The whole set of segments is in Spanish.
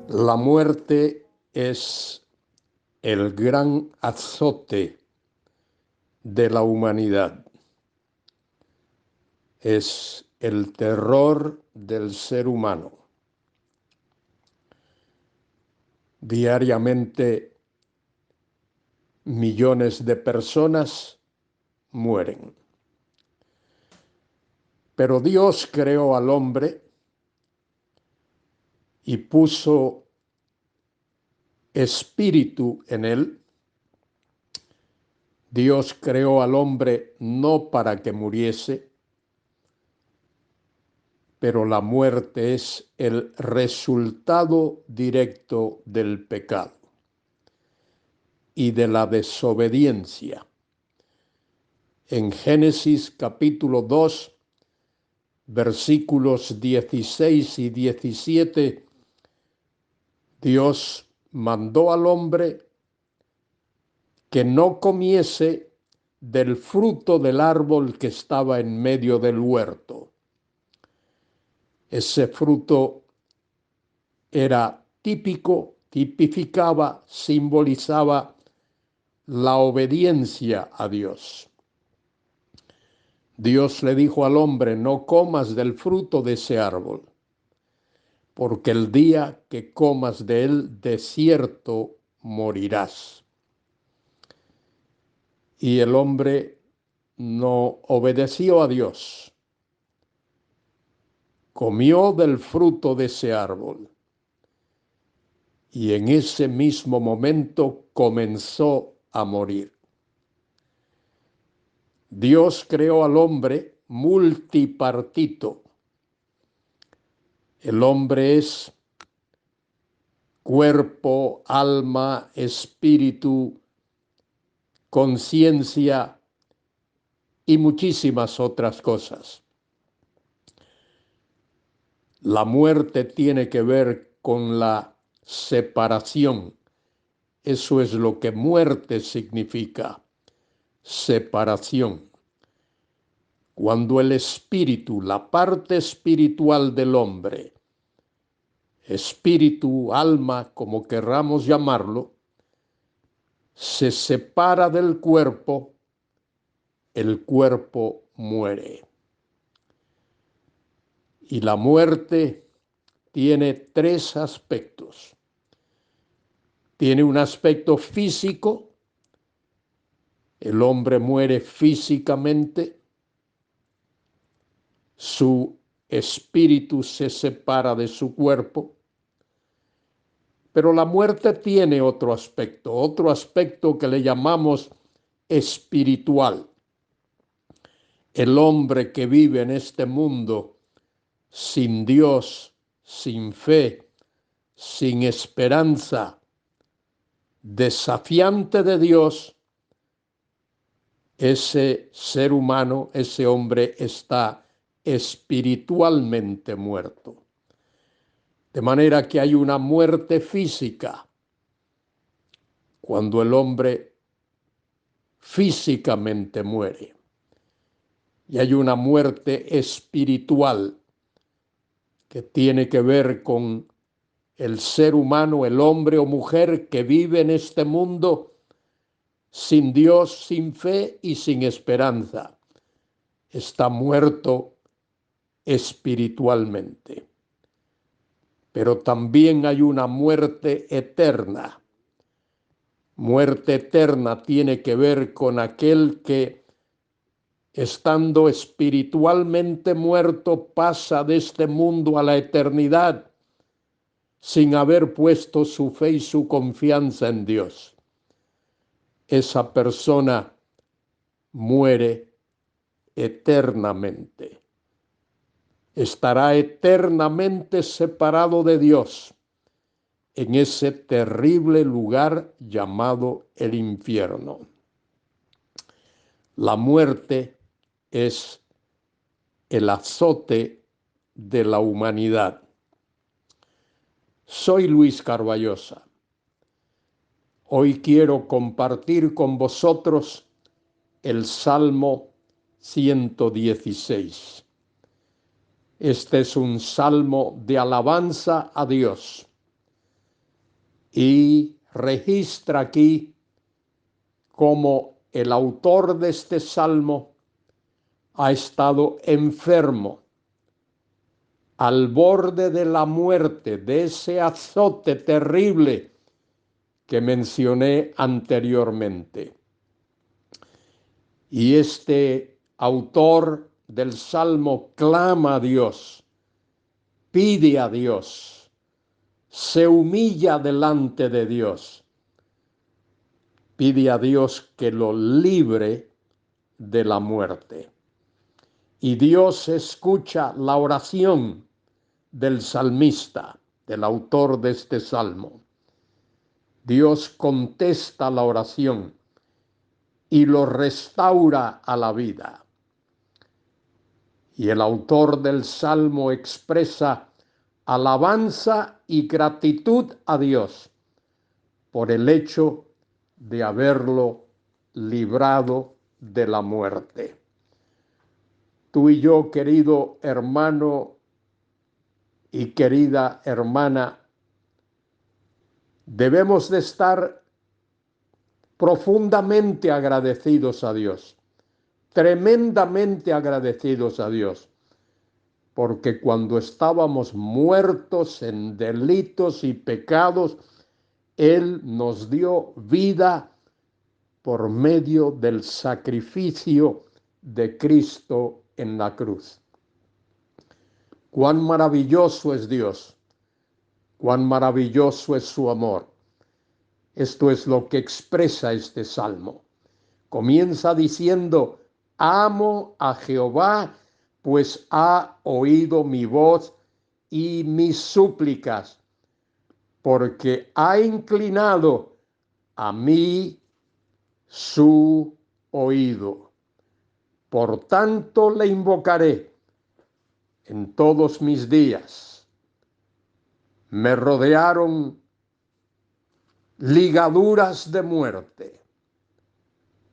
La muerte es el gran azote de la humanidad. Es el terror del ser humano. Diariamente millones de personas mueren. Pero Dios creó al hombre y puso espíritu en él. Dios creó al hombre no para que muriese, pero la muerte es el resultado directo del pecado y de la desobediencia. En Génesis capítulo 2, versículos 16 y 17, Dios mandó al hombre que no comiese del fruto del árbol que estaba en medio del huerto. Ese fruto era tipificaba, simbolizaba la obediencia a Dios. Dios le dijo al hombre: no comas del fruto de ese árbol, porque el día que comas de él, de cierto morirás. Y el hombre no obedeció a Dios. Comió del fruto de ese árbol. Y en ese mismo momento comenzó a morir. Dios creó al hombre multipartito. El hombre es cuerpo, alma, espíritu, conciencia y muchísimas otras cosas. La muerte tiene que ver con la separación. Eso es lo que muerte significa: separación. Cuando el espíritu, la parte espiritual del hombre, espíritu, alma, como querramos llamarlo, se separa del cuerpo, el cuerpo muere. Y la muerte tiene tres aspectos. Tiene un aspecto físico. El hombre muere físicamente. Su espíritu se separa de su cuerpo. Pero la muerte tiene otro aspecto que le llamamos espiritual. El hombre que vive en este mundo sin Dios, sin fe, sin esperanza, desafiante de Dios, ese ser humano, ese hombre está espiritualmente muerto. De manera que hay una muerte física. Cuando el hombre físicamente muere. Y hay una muerte espiritual que tiene que ver con el ser humano, el hombre o mujer que vive en este mundo sin Dios, sin fe y sin esperanza. Está muerto espiritualmente. Pero también hay una muerte eterna. Muerte eterna tiene que ver con aquel que, estando espiritualmente muerto, pasa de este mundo a la eternidad sin haber puesto su fe y su confianza en Dios. Esa persona muere eternamente. Estará eternamente separado de Dios en ese terrible lugar llamado el infierno. La muerte es el azote de la humanidad. Soy Luis Carballosa. Hoy quiero compartir con vosotros el Salmo 116. Este es un salmo de alabanza a Dios. y registra aquí cómo el autor de este salmo ha estado enfermo, al borde de la muerte, de ese azote terrible que mencioné anteriormente. Y este autor del salmo clama a Dios, pide a Dios, se humilla delante de Dios, pide a Dios que lo libre de la muerte. Y Dios escucha la oración del salmista, del autor de este salmo. Dios contesta la oración y lo restaura a la vida. Y el autor del salmo expresa alabanza y gratitud a Dios por el hecho de haberlo librado de la muerte. Tú y yo, querido hermano y querida hermana, debemos de estar profundamente agradecidos a Dios, tremendamente agradecidos a Dios, porque cuando estábamos muertos en delitos y pecados, Él nos dio vida por medio del sacrificio de Cristo en la cruz. Cuán maravilloso es Dios, cuán maravilloso es su amor. Esto es lo que expresa este salmo. Comienza diciendo: amo a Jehová, pues ha oído mi voz y mis súplicas, porque ha inclinado a mí su oído. Por tanto le invocaré en todos mis días. Me rodearon ligaduras de muerte.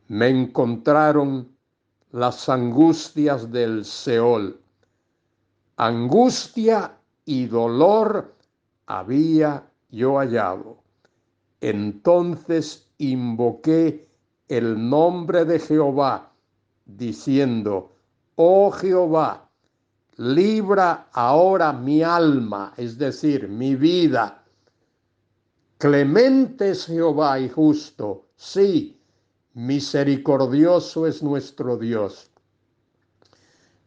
Me encontraron las angustias del Seol. Angustia y dolor había yo hallado. Entonces invoqué el nombre de Jehová, diciendo: oh Jehová, libra ahora mi alma, es decir, mi vida. Clemente es Jehová y justo, sí, misericordioso es nuestro Dios.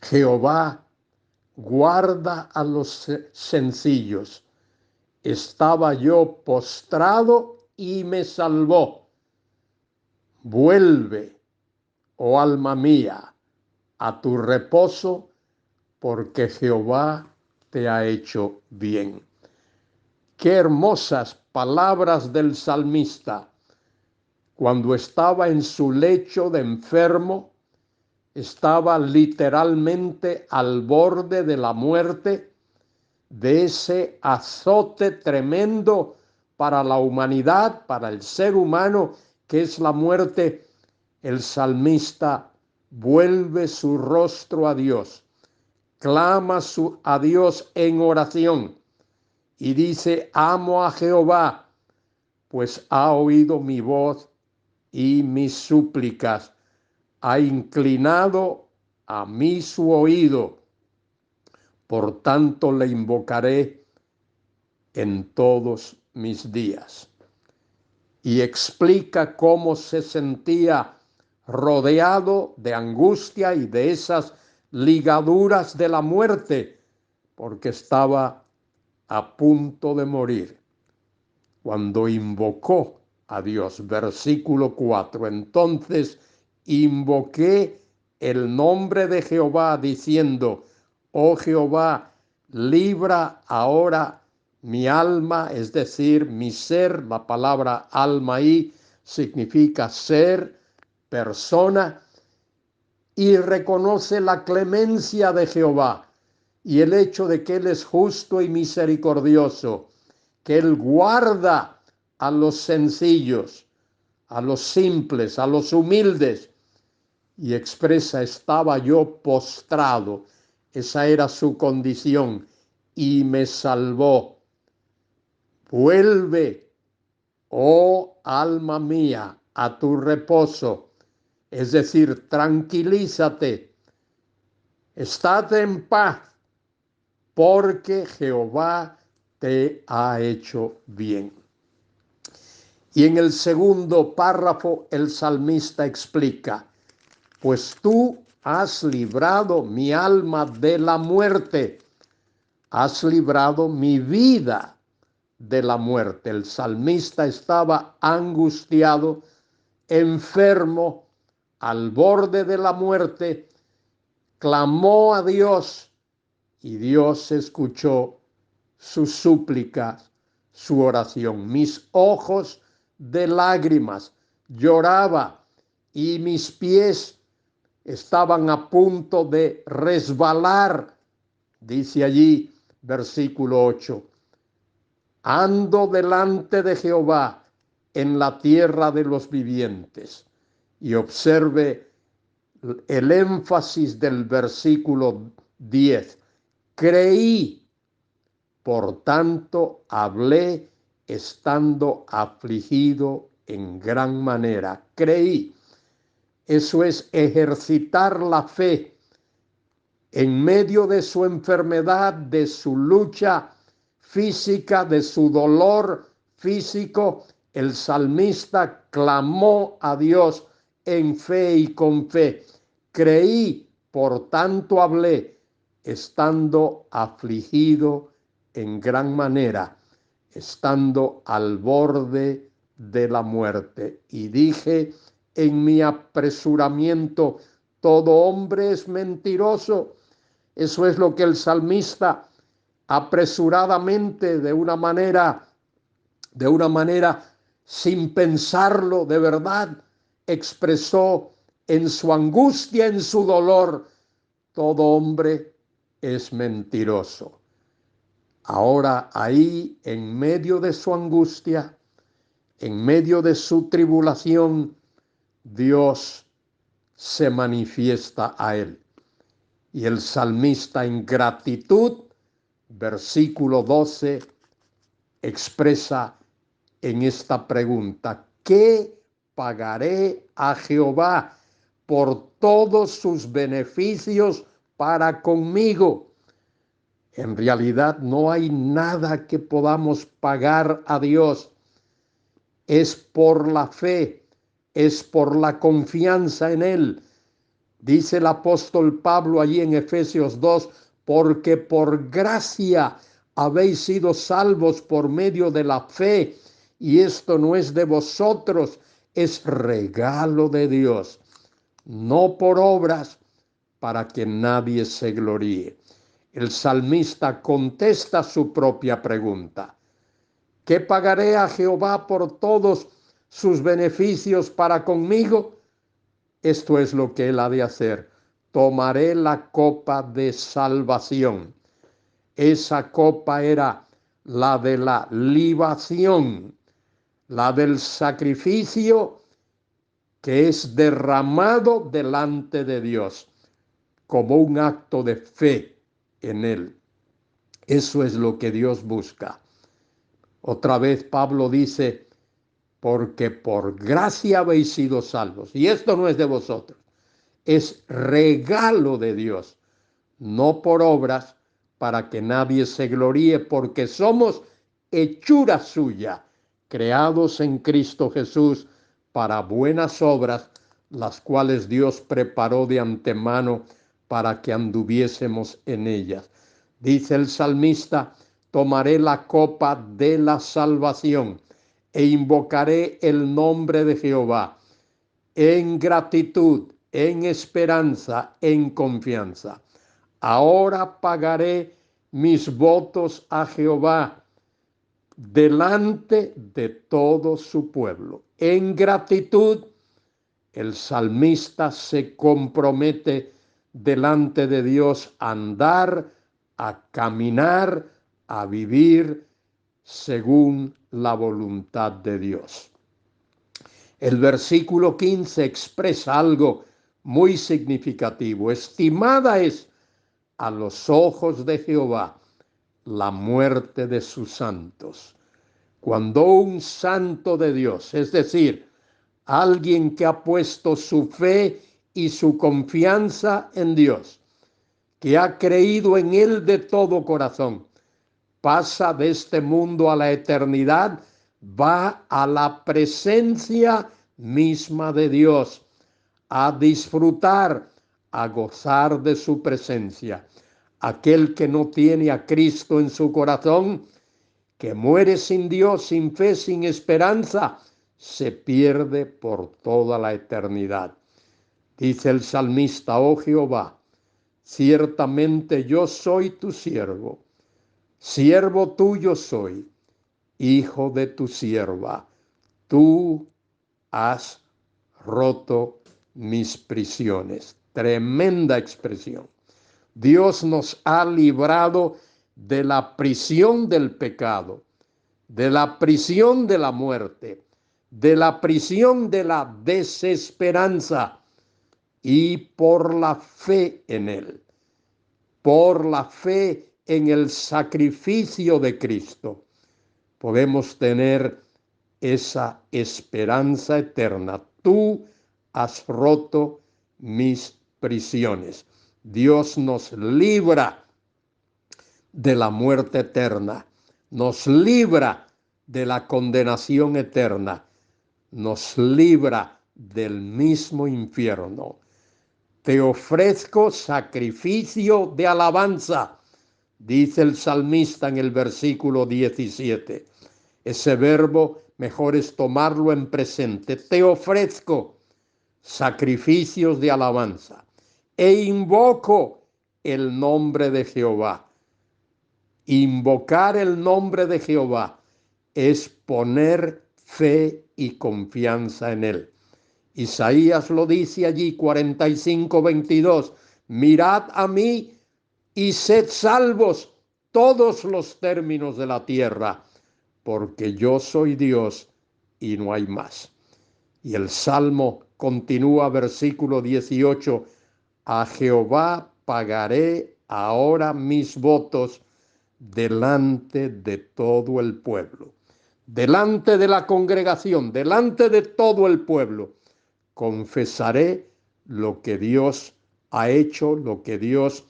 Jehová guarda a los sencillos. Estaba yo postrado y me salvó. Vuelve, oh alma mía, a tu reposo, porque Jehová te ha hecho bien. Qué hermosas palabras del salmista. Cuando estaba en su lecho de enfermo, estaba literalmente al borde de la muerte, de ese azote tremendo para la humanidad, para el ser humano, que es la muerte. El salmista vuelve su rostro a Dios, clama a Dios en oración y dice: amo a Jehová, pues ha oído mi voz y mis súplicas, ha inclinado a mí su oído. Por tanto le invocaré en todos mis días. Y explica cómo se sentía rodeado de angustia y de esas ligaduras de la muerte, porque estaba a punto de morir. Cuando invocó a Dios, versículo 4, entonces invoqué el nombre de Jehová diciendo: oh Jehová, libra ahora mi alma, es decir, mi ser. La palabra alma ahí significa ser, persona, y reconoce la clemencia de Jehová y el hecho de que Él es justo y misericordioso, que Él guarda a los sencillos, a los simples, a los humildes, y expresa: estaba yo postrado, esa era su condición, y me salvó. Vuelve, Oh alma mía, a tu reposo, es decir, tranquilízate, estate en paz, porque Jehová te ha hecho bien. Y en el segundo párrafo el salmista explica, pues tú has librado mi alma de la muerte, has librado mi vida de la muerte. El salmista estaba angustiado, enfermo, al borde de la muerte, clamó a Dios y Dios escuchó su súplica, su oración. Mis ojos de lágrimas lloraba y mis pies estaban a punto de resbalar, dice allí versículo 8. Ando delante de Jehová en la tierra de los vivientes. Y observe el énfasis del versículo 10. Creí, por tanto hablé estando afligido en gran manera. Creí. Eso es ejercitar la fe en medio de su enfermedad, de su lucha física, de su dolor físico. El salmista clamó a Dios en fe y con fe. Creí, por tanto hablé, estando afligido en gran manera, estando al borde de la muerte. Y dije en mi apresuramiento, todo hombre es mentiroso. Eso es lo que el salmista apresuradamente, de una manera sin pensarlo de verdad, expresó en su angustia, en su dolor, todo hombre es mentiroso. Ahora ahí, en medio de su angustia, en medio de su tribulación, Dios se manifiesta a él. Y el salmista en gratitud, versículo 12, expresa en esta pregunta, ¿qué pagaré a Jehová por todos sus beneficios para conmigo? En realidad no hay nada que podamos pagar a Dios. Es por la fe, es por la confianza en Él. Dice el apóstol Pablo allí en Efesios 2, porque por gracia habéis sido salvos por medio de la fe, y esto no es de vosotros, es regalo de Dios, no por obras, para que nadie se gloríe. El salmista contesta su propia pregunta. ¿Qué pagaré a Jehová por todos sus beneficios para conmigo? Esto es lo que él ha de hacer. Tomaré la copa de salvación. Esa copa era la de la libación, la del sacrificio que es derramado delante de Dios como un acto de fe en él. Eso es lo que Dios busca. Otra vez Pablo dice, porque por gracia habéis sido salvos. Y esto no es de vosotros, es regalo de Dios, no por obras, para que nadie se gloríe, porque somos hechura suya, creados en Cristo Jesús para buenas obras, las cuales Dios preparó de antemano para que anduviésemos en ellas. Dice el salmista, tomaré la copa de la salvación e invocaré el nombre de Jehová en gratitud, en esperanza, en confianza. Ahora pagaré mis votos a Jehová delante de todo su pueblo. En gratitud, el salmista se compromete delante de Dios a andar, a caminar, a vivir según la voluntad de Dios. El versículo 15 expresa algo muy significativo. Estimada es a los ojos de Jehová la muerte de sus santos. Cuando un santo de Dios, es decir, alguien que ha puesto su fe y su confianza en Dios, que ha creído en Él de todo corazón, pasa de este mundo a la eternidad, va a la presencia misma de Dios, a disfrutar, a gozar de su presencia. Aquel que no tiene a Cristo en su corazón, que muere sin Dios, sin fe, sin esperanza, se pierde por toda la eternidad. Dice el salmista: oh Jehová, ciertamente yo soy tu siervo, siervo tuyo soy, hijo de tu sierva. Tú has roto mis prisiones. Tremenda expresión. Dios nos ha librado de la prisión del pecado, de la prisión de la muerte, de la prisión de la desesperanza, y por la fe en Él, por la fe en el sacrificio de Cristo, podemos tener esa esperanza eterna. Tú has roto mis prisiones. Dios nos libra de la muerte eterna, nos libra de la condenación eterna, nos libra del mismo infierno. Te ofrezco sacrificio de alabanza, dice el salmista en el versículo 17. Ese verbo mejor es tomarlo en presente. Te ofrezco sacrificios de alabanza e invoco el nombre de Jehová. Invocar el nombre de Jehová es poner fe y confianza en Él. Isaías lo dice allí, 45:22. Mirad a mí y sed salvos todos los términos de la tierra, porque yo soy Dios y no hay más. Y el Salmo continúa, versículo 18. A Jehová pagaré ahora mis votos delante de todo el pueblo, delante de la congregación, delante de todo el pueblo. Confesaré lo que Dios ha hecho, lo que Dios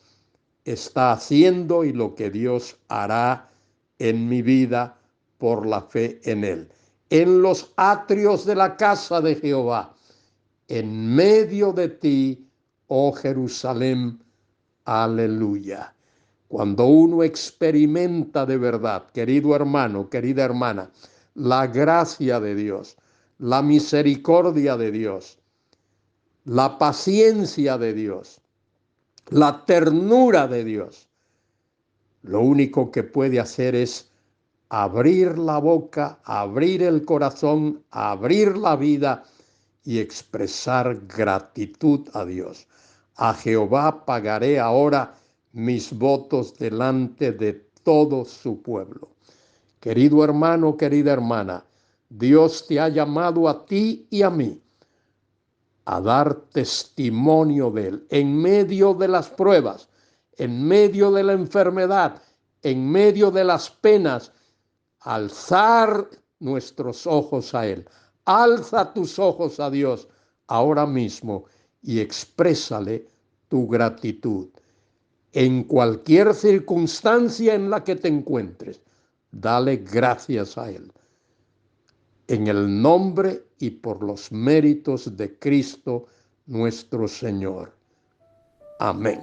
está haciendo y lo que Dios hará en mi vida por la fe en Él. En los atrios de la casa de Jehová, en medio de ti, oh Jerusalén, aleluya. Cuando uno experimenta de verdad, querido hermano, querida hermana, la gracia de Dios, la misericordia de Dios, la paciencia de Dios, la ternura de Dios, lo único que puede hacer es abrir la boca, abrir el corazón, abrir la vida y expresar gratitud a Dios. A Jehová pagaré ahora mis votos delante de todo su pueblo. Querido hermano, querida hermana, Dios te ha llamado a ti y a mí a dar testimonio de Él en medio de las pruebas, en medio de la enfermedad, en medio de las penas. Alzar nuestros ojos a Él. Alza tus ojos a Dios ahora mismo y exprésale tu gratitud. En cualquier circunstancia en la que te encuentres, dale gracias a Él. En el nombre y por los méritos de Cristo nuestro Señor. Amén.